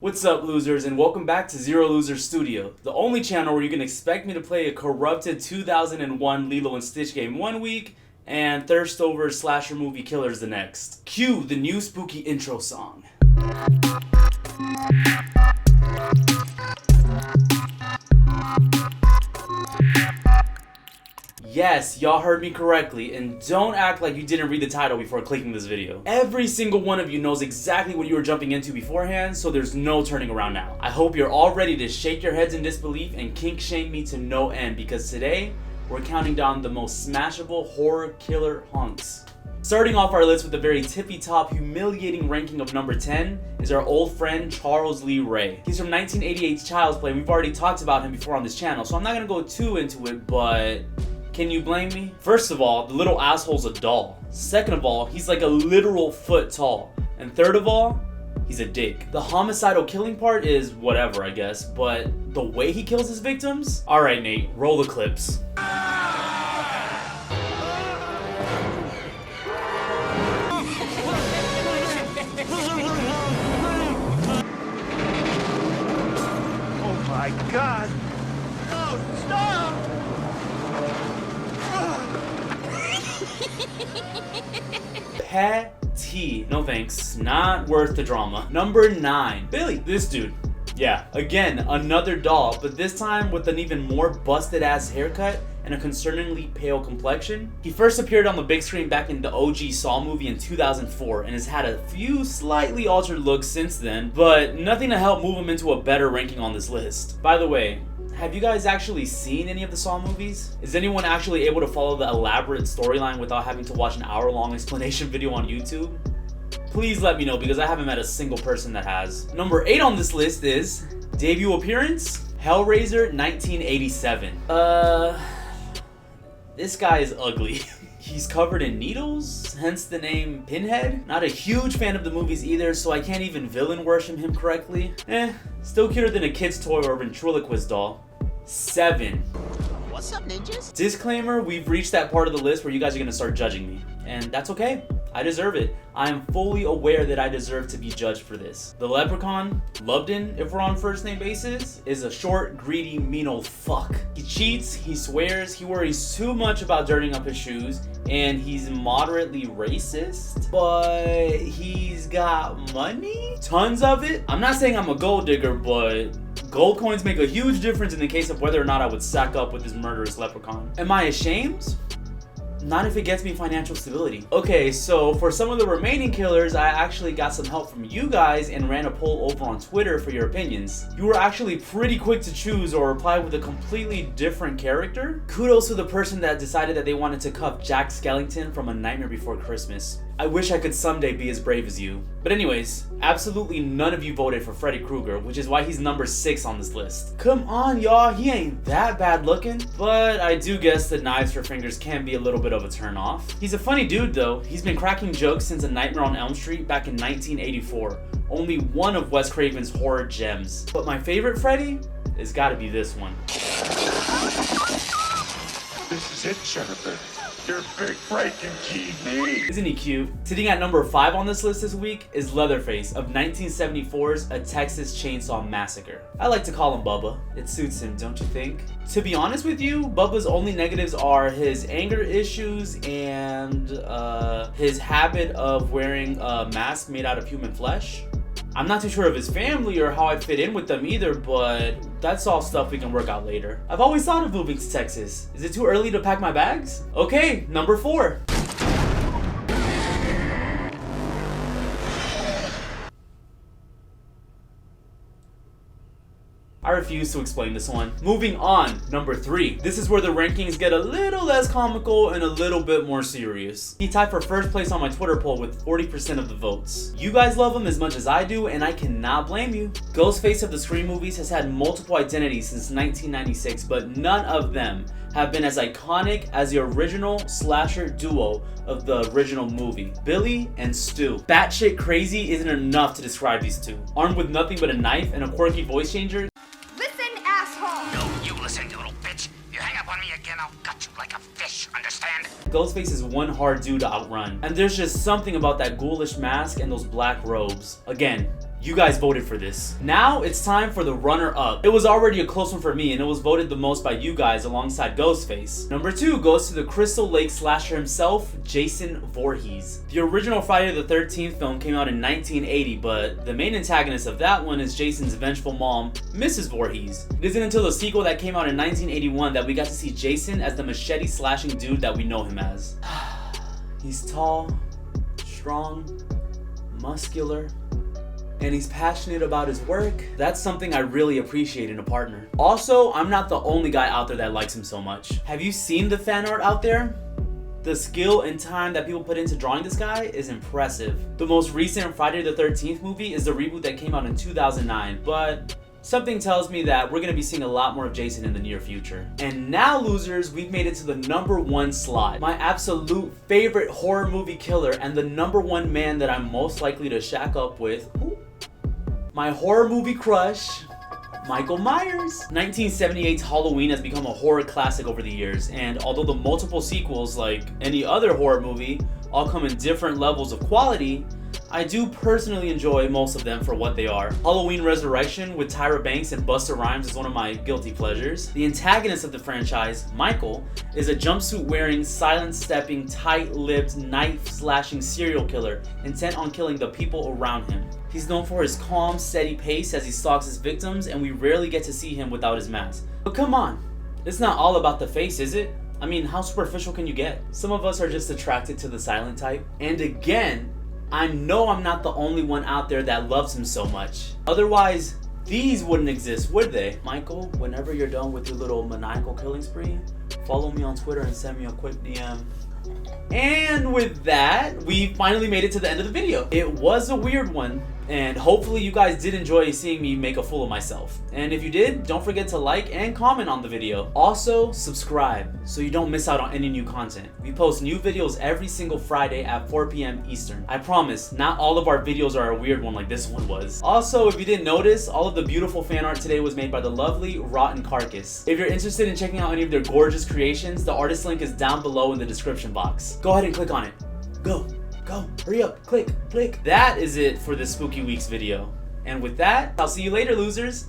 What's up, losers, and welcome back to Zero Loser Studio, the only channel where you can expect me to play a corrupted 2001 Lilo and Stitch game one week and thirst over slasher movie killers the next. Cue the new spooky intro song. Yes, y'all heard me correctly, and don't act like you didn't read the title before clicking this video. Every single one of you knows exactly what you were jumping into beforehand, so there's no turning around now. I hope you're all ready to shake your heads in disbelief and kink shame me to no end, because today, we're counting down the most smashable horror killer hunks. Starting off our list with a very tippy-top, humiliating ranking of number 10 is our old friend Charles Lee Ray. He's from 1988's Child's Play, and we've already talked about him before on this channel, so I'm not gonna go too into it, but can you blame me? First of all, the little asshole's a doll. Second of all, he's like a literal foot tall. And third of all, he's a dick. The homicidal killing part is whatever, I guess, but the way he kills his victims? Alright, Nate, roll the clips. Oh my God! No, stop! Petty. No thanks. Not worth the drama. Number 9. Billy. This dude. Yeah, again, another doll, but this time with an even more busted ass haircut and a concerningly pale complexion. He first appeared on the big screen back in the OG Saw movie in 2004 and has had a few slightly altered looks since then, but nothing to help move him into a better ranking on this list. By the way, have you guys actually seen any of the Saw movies? Is anyone actually able to follow the elaborate storyline without having to watch an hour-long explanation video on YouTube? Please let me know, because I haven't met a single person that has. Number 8 on this list is debut appearance, Hellraiser 1987. This guy is ugly. He's covered in needles, hence the name Pinhead. Not a huge fan of the movies either, so I can't even villain worship him correctly. Still cuter than a kid's toy or a ventriloquist doll. 7. What's up, ninjas? Disclaimer, we've reached that part of the list where you guys are gonna start judging me. And that's okay. I deserve it. I am fully aware that I deserve to be judged for this. The leprechaun, Lubden, if we're on first name basis, is a short, greedy, mean old fuck. He cheats, he swears, he worries too much about dirtying up his shoes, and he's moderately racist, but he's got money? Tons of it? I'm not saying I'm a gold digger, but gold coins make a huge difference in the case of whether or not I would sack up with this murderous leprechaun. Am I ashamed? Not if it gets me financial stability. Okay, so for some of the remaining killers, I actually got some help from you guys and ran a poll over on Twitter for your opinions. You were actually pretty quick to choose or reply with a completely different character. Kudos to the person that decided that they wanted to cuff Jack Skellington from A Nightmare Before Christmas. I wish I could someday be as brave as you. But anyways, absolutely none of you voted for Freddy Krueger, which is why he's number 6 on this list. Come on, y'all, he ain't that bad looking. But I do guess that knives for fingers can be a little bit of a turn off. He's a funny dude though. He's been cracking jokes since A Nightmare on Elm Street back in 1984. Only one of Wes Craven's horror gems. But my favorite Freddy has gotta be this one. This is it, Jennifer. Your big breaking TV. Isn't he cute? Sitting at number 5 on this list this week is Leatherface of 1974's A Texas Chainsaw Massacre. I like to call him Bubba. It suits him, don't you think? To be honest with you, Bubba's only negatives are his anger issues and his habit of wearing a mask made out of human flesh. I'm not too sure of his family or how I'd fit in with them either, but that's all stuff we can work out later. I've always thought of moving to Texas. Is it too early to pack my bags? Okay, number 4. I refuse to explain this one. Moving on, number 3. This is where the rankings get a little less comical and a little bit more serious. He tied for first place on my Twitter poll with 40% of the votes. You guys love him as much as I do, and I cannot blame you. Ghostface of the Scream movies has had multiple identities since 1996, but none of them have been as iconic as the original slasher duo of the original movie, Billy and Stu. Batshit crazy isn't enough to describe these two. Armed with nothing but a knife and a quirky voice changer, Ghostface is one hard dude to outrun, and there's just something about that ghoulish mask and those black robes. Again, You guys voted for this. Now it's time for the runner-up. It was already a close one for me, and it was voted the most by you guys alongside Ghostface. Number 2 goes to the Crystal Lake slasher himself, Jason Voorhees. The original Friday the 13th film came out in 1980, but the main antagonist of that one is Jason's vengeful mom, Mrs. Voorhees. It isn't until the sequel that came out in 1981 that we got to see Jason as the machete slashing dude that we know him as. He's tall, strong, muscular, and he's passionate about his work. That's something I really appreciate in a partner. Also, I'm not the only guy out there that likes him so much. Have you seen the fan art out there? The skill and time that people put into drawing this guy is impressive. The most recent Friday the 13th movie is the reboot that came out in 2009, but something tells me that we're gonna be seeing a lot more of Jason in the near future. And now, losers, we've made it to the number 1 slot. My absolute favorite horror movie killer and the number 1 man that I'm most likely to shack up with. Ooh. My horror movie crush, Michael Myers. 1978's Halloween has become a horror classic over the years, and although the multiple sequels, like any other horror movie, all come in different levels of quality, I do personally enjoy most of them for what they are. Halloween Resurrection with Tyra Banks and Busta Rhymes is one of my guilty pleasures. The antagonist of the franchise, Michael, is a jumpsuit-wearing, silent-stepping, tight-lipped, knife-slashing serial killer intent on killing the people around him. He's known for his calm, steady pace as he stalks his victims, and we rarely get to see him without his mask. But come on, it's not all about the face, is it? I mean, how superficial can you get? Some of us are just attracted to the silent type. And again, I know I'm not the only one out there that loves him so much. Otherwise, these wouldn't exist, would they? Michael, whenever you're done with your little maniacal killing spree, follow me on Twitter and send me a quick DM. And with that, we finally made it to the end of the video. It was a weird one, and hopefully you guys did enjoy seeing me make a fool of myself. And if you did, don't forget to like and comment on the video. Also, subscribe so you don't miss out on any new content. We post new videos every single Friday at 4 p.m. Eastern. I promise, not all of our videos are a weird one like this one was. Also, if you didn't notice, all of the beautiful fan art today was made by the lovely Rotten Carcass. If you're interested in checking out any of their gorgeous creations, the artist link is down below in the description box. Go ahead and click on it. Go, hurry up, click. That is it for this Spooky Weeks video. And with that, I'll see you later, losers.